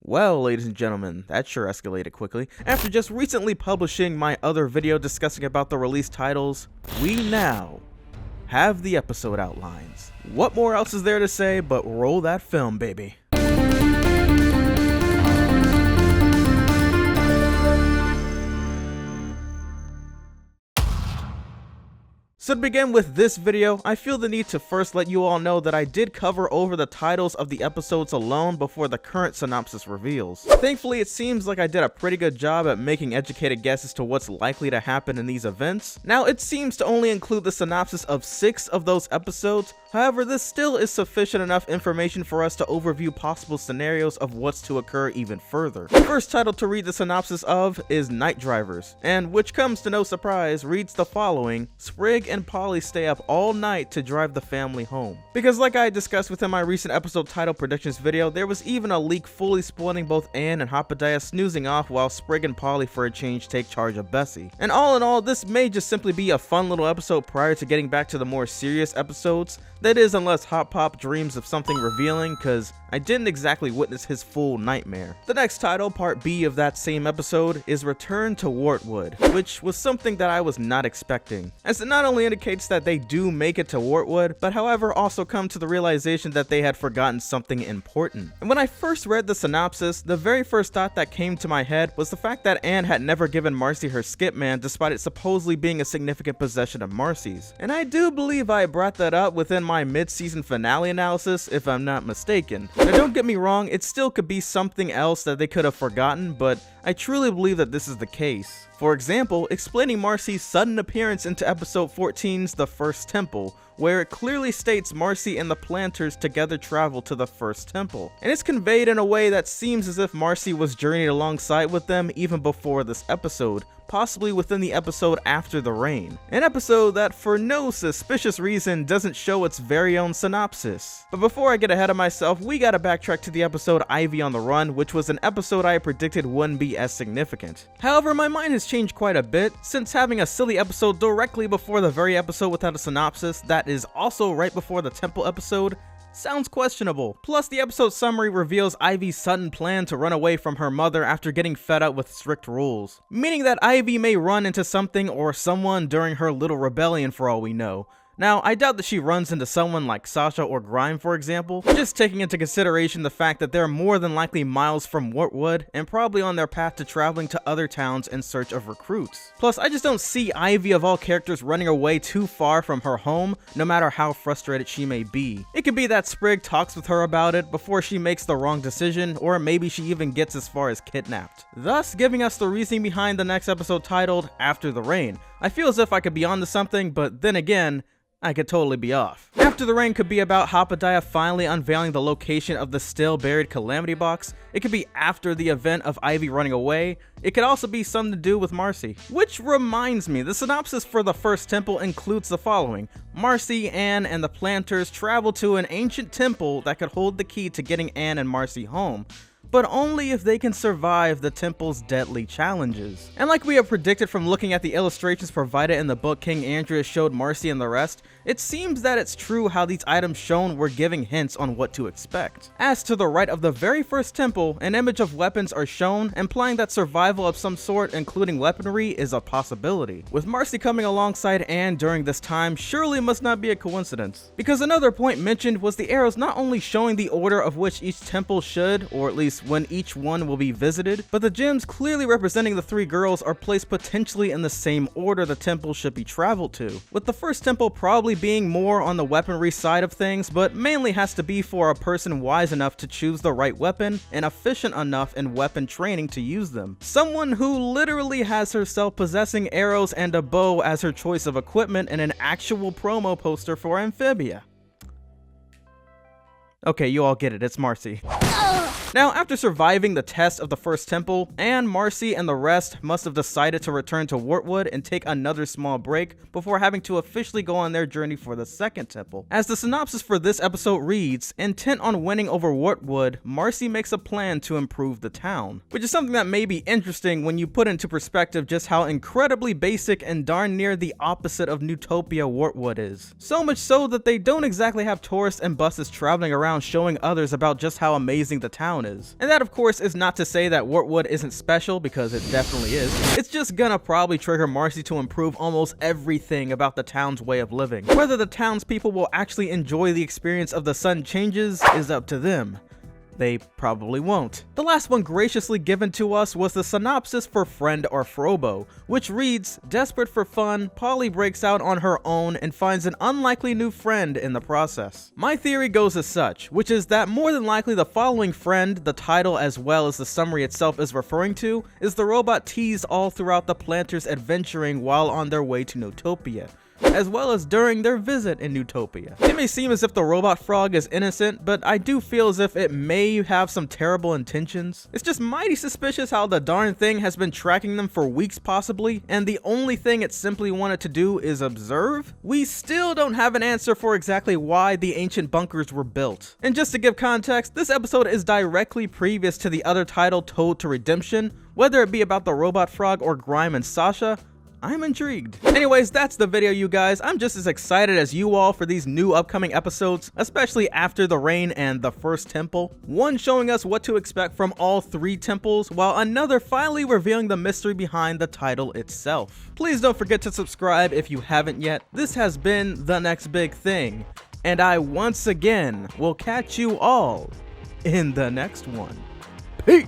Well, ladies and gentlemen, that sure escalated quickly. After just recently publishing my other video discussing about the release titles, we now have the episode outlines. What more else is there to say but roll that film, baby? So to begin with this video, I feel the need to first let you all know that I did cover over the titles of the episodes alone before the current synopsis reveals. Thankfully, it seems like I did a pretty good job at making educated guesses to what's likely to happen in these events. Now, it seems to only include the synopsis of 6 of those episodes. However, this still is sufficient enough information for us to overview possible scenarios of what's to occur even further. The first title to read the synopsis of is Night Drivers, and which comes to no surprise, reads the following: Sprig and Polly stay up all night to drive the family home. Because like I discussed within my recent episode title predictions video, there was even a leak fully spoiling both Anne and Amphibia snoozing off while Sprig and Polly for a change take charge of Bessie. And all in all, this may just simply be a fun little episode prior to getting back to the more serious episodes. That is, unless Hot Pop dreams of something revealing, cause I didn't exactly witness his full nightmare. The next title, part B of that same episode, is Return to Wartwood, which was something that I was not expecting, as it not only indicates that they do make it to Wartwood, but however also come to the realization that they had forgotten something important. And when I first read the synopsis, the very first thought that came to my head was the fact that Anne had never given Marcy her skip man despite it supposedly being a significant possession of Marcy's. And I do believe I brought that up within my mid-season finale analysis, if I'm not mistaken. Now don't get me wrong, it still could be something else that they could have forgotten, but I truly believe that this is the case. For example, explaining Marcy's sudden appearance into episode 14's The First Temple, where it clearly states Marcy and the Planters together travel to the First Temple. And it's conveyed in a way that seems as if Marcy was journeyed alongside with them even before this episode, possibly within the episode After the Rain. An episode that for no suspicious reason doesn't show its very own synopsis. But before I get ahead of myself, we gotta backtrack to the episode Ivy on the Run, which was an episode I predicted wouldn't be as significant. However, my mind has changed quite a bit, since having a silly episode directly before the very episode without a synopsis that is also right before the temple episode sounds questionable. Plus, the episode summary reveals Ivy's sudden plan to run away from her mother after getting fed up with strict rules, meaning that Ivy may run into something or someone during her little rebellion for all we know. Now, I doubt that she runs into someone like Sasha or Grime, for example, just taking into consideration the fact that they're more than likely miles from Wartwood and probably on their path to traveling to other towns in search of recruits. Plus, I just don't see Ivy of all characters running away too far from her home, no matter how frustrated she may be. It could be that Sprig talks with her about it before she makes the wrong decision, or maybe she even gets as far as kidnapped, thus giving us the reasoning behind the next episode titled After the Rain. I feel as if I could be onto something, but then again, I could totally be off. After the Rain could be about Amphibia finally unveiling the location of the still buried Calamity Box. It could be after the event of Ivy running away. It could also be something to do with Marcy. Which reminds me, the synopsis for the First Temple includes the following: Marcy, Anne, and the Planters travel to an ancient temple that could hold the key to getting Anne and Marcy home, but only if they can survive the temple's deadly challenges. And like we have predicted from looking at the illustrations provided in the book King Andreas showed Marcy and the rest, it seems that it's true how these items shown were giving hints on what to expect. As to the right of the very first temple, an image of weapons are shown, implying that survival of some sort, including weaponry, is a possibility. With Marcy coming alongside Anne during this time surely must not be a coincidence. Because another point mentioned was the arrows not only showing the order of which each temple should, or at least when each one will be visited, but the gems clearly representing the 3 girls are placed potentially in the same order the temple should be traveled to, with the first temple probably being more on the weaponry side of things, but mainly has to be for a person wise enough to choose the right weapon and efficient enough in weapon training to use them. Someone who literally has herself possessing arrows and a bow as her choice of equipment in an actual promo poster for Amphibia. Okay, you all get it, it's Marcy. Now, after surviving the test of the first temple, Anne, Marcy, and the rest must have decided to return to Wartwood and take another small break before having to officially go on their journey for the second temple. As the synopsis for this episode reads, intent on winning over Wartwood, Marcy makes a plan to improve the town, which is something that may be interesting when you put into perspective just how incredibly basic and darn near the opposite of Newtopia Wartwood is. So much so that they don't exactly have tourists and buses traveling around showing others about just how amazing the town town is. And that of course is not to say that Wartwood isn't special, because it definitely is. It's just gonna probably trigger Marcy to improve almost everything about the town's way of living. Whether the townspeople will actually enjoy the experience of the sudden changes is up to them. They probably won't. The last one graciously given to us was the synopsis for Friend or Frobo, which reads, desperate for fun, Polly breaks out on her own and finds an unlikely new friend in the process. My theory goes as such, which is that more than likely the following friend, the title as well as the summary itself is referring to, is the robot teased all throughout the planters adventuring while on their way to Newtopia, as well as during their visit in Newtopia. It may seem as if the robot frog is innocent, but I do feel as if it may have some terrible intentions. It's just mighty suspicious how the darn thing has been tracking them for weeks possibly, and the only thing it simply wanted to do is observe? We still don't have an answer for exactly why the ancient bunkers were built. And just to give context, this episode is directly previous to the other title, Toad to Redemption. Whether it be about the robot frog or Grime and Sasha, I'm intrigued. Anyways, that's the video, you guys. I'm just as excited as you all for these new upcoming episodes, especially after the rain and the first temple. One showing us what to expect from all 3 temples, while another finally revealing the mystery behind the title itself. Please don't forget to subscribe if you haven't yet. This has been The Next Big Thing, and I once again will catch you all in the next one. Peace!